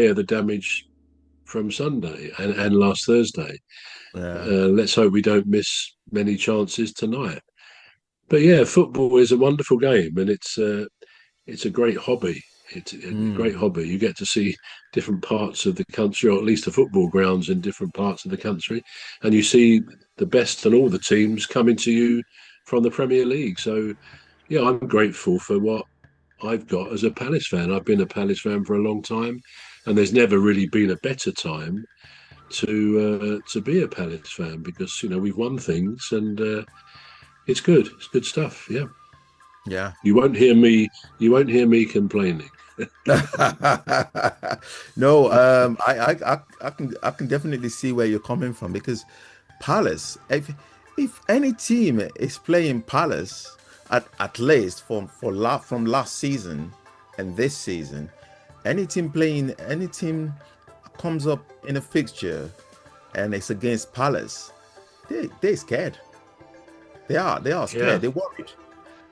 repair the damage from Sunday and last Thursday. Yeah. Let's hope we don't miss many chances tonight. But yeah, football is a wonderful game, and it's a great hobby. It's a great Mm. hobby. You get to see different parts of the country, or at least the football grounds in different parts of the country, and you see the best and all the teams coming to you from the Premier League. So yeah, I'm grateful for what I've got as a Palace fan. I've been a Palace fan for a long time, and there's never really been a better time to be a Palace fan because we've won things and it's good. It's good stuff. Yeah, Yeah. you won't hear me. You won't hear me complaining. No, I can definitely see where you're coming from because Palace, if any team is playing Palace at least from last season and this season, any team comes up in a fixture and it's against Palace, they're scared. They are Yeah. scared. They're worried.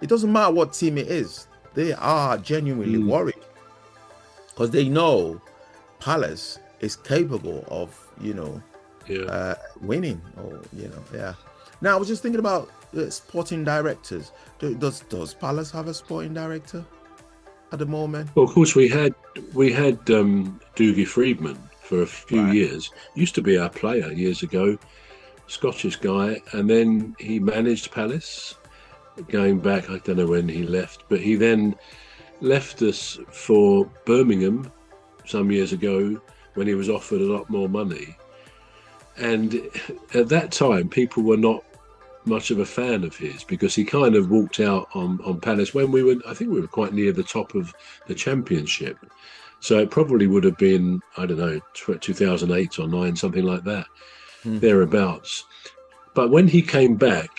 It doesn't matter what team it is. They are genuinely Mm, worried because they know Palace is capable of, yeah. winning. Or yeah. Now I was just thinking about sporting directors. Does Palace have a sporting director at the moment? Well, of course we had Dougie Freedman for a few Right. years. Used to be our player years ago, Scottish guy, and then he managed Palace. Going back, I don't know when he left, but he then left us for Birmingham some years ago when he was offered a lot more money. And at that time, people were not much of a fan of his because he kind of walked out on Palace when I think we were quite near the top of the championship. So it probably would have been, I don't know, 2008 or 9, something like that, Mm. thereabouts. But when he came back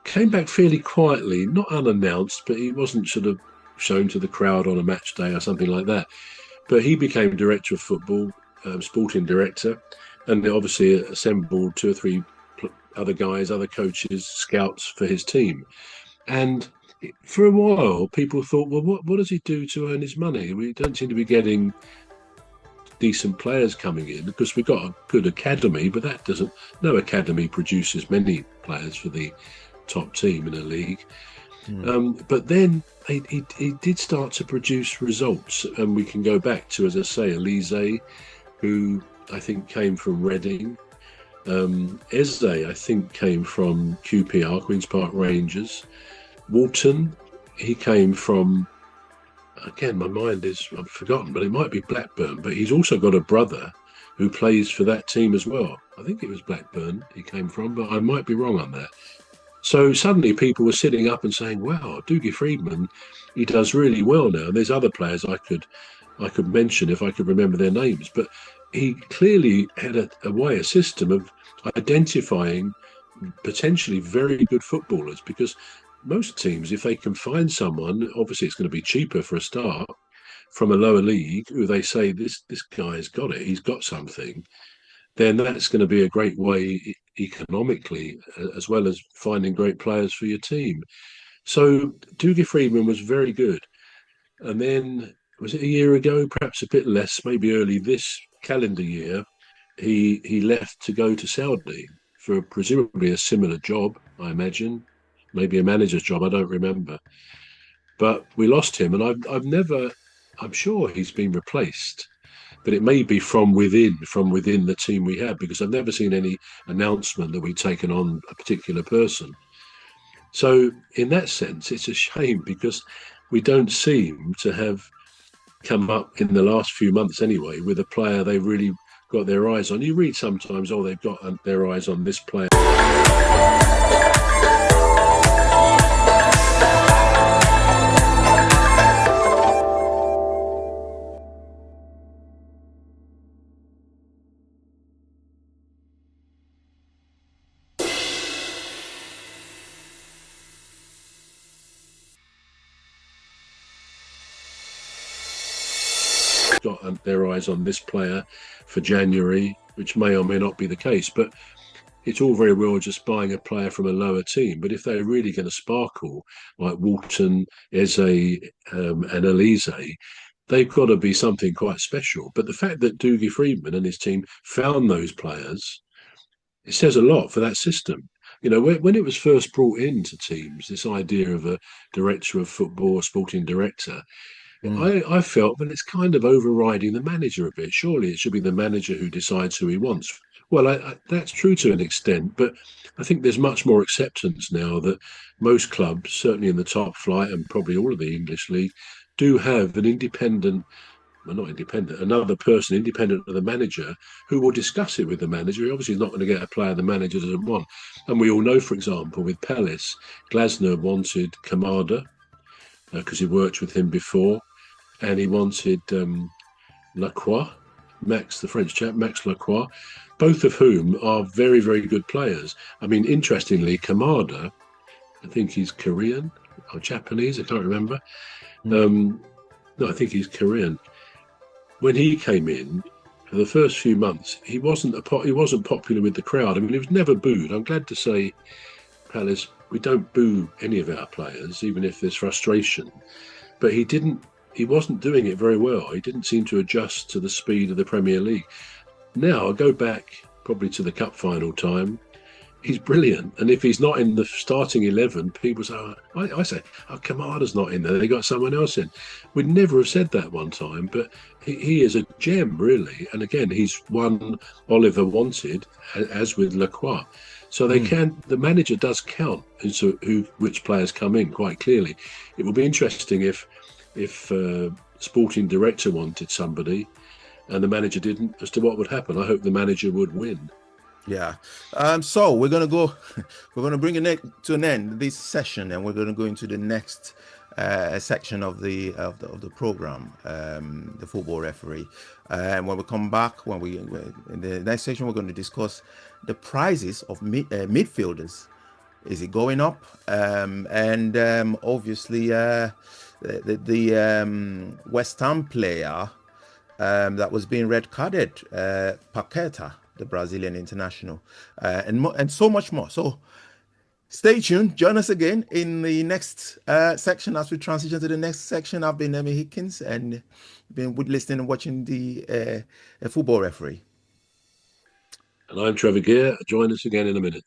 fairly quietly, not unannounced, but he wasn't sort of shown to the crowd on a match day or something like that. But he became director of football, sporting director, and obviously assembled 2 or 3 other guys, other coaches, scouts for his team. And for a while, people thought, well, what does he do to earn his money? We don't seem to be getting decent players coming in because we've got a good academy, but no academy produces many players for the top team in a league. Mm. But then he did start to produce results, and we can go back to, as I say, Elise, who I think came from Reading. Eze, I think, came from QPR, Queen's Park Rangers. Wharton, he came from, again, my mind is, I've forgotten, but it might be Blackburn. But he's also got a brother who plays for that team as well. I think it was Blackburn he came from, but I might be wrong on that. So suddenly people were sitting up and saying, wow, Dougie Freedman, he does really well now. And there's other players I could mention if I could remember their names. But he clearly had a system of identifying potentially very good footballers because most teams, if they can find someone, obviously it's going to be cheaper for a start from a lower league who they say this guy's got it, he's got something, then that's going to be a great way economically as well as finding great players for your team. So Dougie Freedman was very good. And then, was it a year ago, perhaps a bit less, maybe early this calendar year, he left to go to Saudi for presumably a similar job, I imagine, maybe a manager's job, I don't remember. But we lost him, and I'm sure he's been replaced, but it may be from within the team we have, because I've never seen any announcement that we've taken on a particular person. So in that sense, it's a shame because we don't seem to have come up in the last few months anyway with a player they really got their eyes on. You read sometimes, oh, they've got their eyes on this player. Got their eyes on this player for January, which may or may not be the case. But it's all very well just buying a player from a lower team. But if they're really going to sparkle, like Wharton, Eze, and Elise, they've got to be something quite special. But the fact that Dougie Freedman and his team found those players, it says a lot for that system. You know, when it was first brought into teams, this idea of a director of football, a sporting director, Mm. I felt that it's kind of overriding the manager a bit. Surely it should be the manager who decides who he wants. Well, that's true to an extent, but I think there's much more acceptance now that most clubs, certainly in the top flight and probably all of the English league, do have an independent, well, not independent, another person independent of the manager who will discuss it with the manager. He obviously is not going to get a player the manager doesn't want. And we all know, for example, with Palace, Glasner wanted Kamada because he worked with him before, and he wanted Lacroix, Max, the French chap, Max Lacroix, both of whom are very, very good players. I mean, interestingly, Kamada, I think he's Korean or Japanese, I can't remember. No, I think he's Korean. When he came in, for the first few months, he wasn't popular with the crowd. I mean, he was never booed. I'm glad to say, Palace, we don't boo any of our players, even if there's frustration. But he wasn't doing it very well. He didn't seem to adjust to the speed of the Premier League. Now, I go back probably to the cup final time. He's brilliant. And if he's not in the starting 11, people say, I say, oh, Kamada's not in there. They got someone else in. We'd never have said that one time, but he is a gem, really. And again, he's one Oliver wanted, as with Lacroix. So the manager does count as to which players come in quite clearly. It will be interesting if sporting director wanted somebody and the manager didn't, as to what would happen. I hope the manager would win. Yeah. So we're gonna bring it to an end this session, and we're gonna go into the next section of the program, the football referee. And when we come back, in the next section, we're going to discuss the prices of midfielders. Is it going up? Obviously, the West Ham player that was being red carded, Parqueta, the Brazilian international, and so much more. So stay tuned. Join us again in the next section as we transition to the next section. I've been Emmy Hikins and been listening and watching the football referee. And I'm Trevor Gear. Join us again in a minute.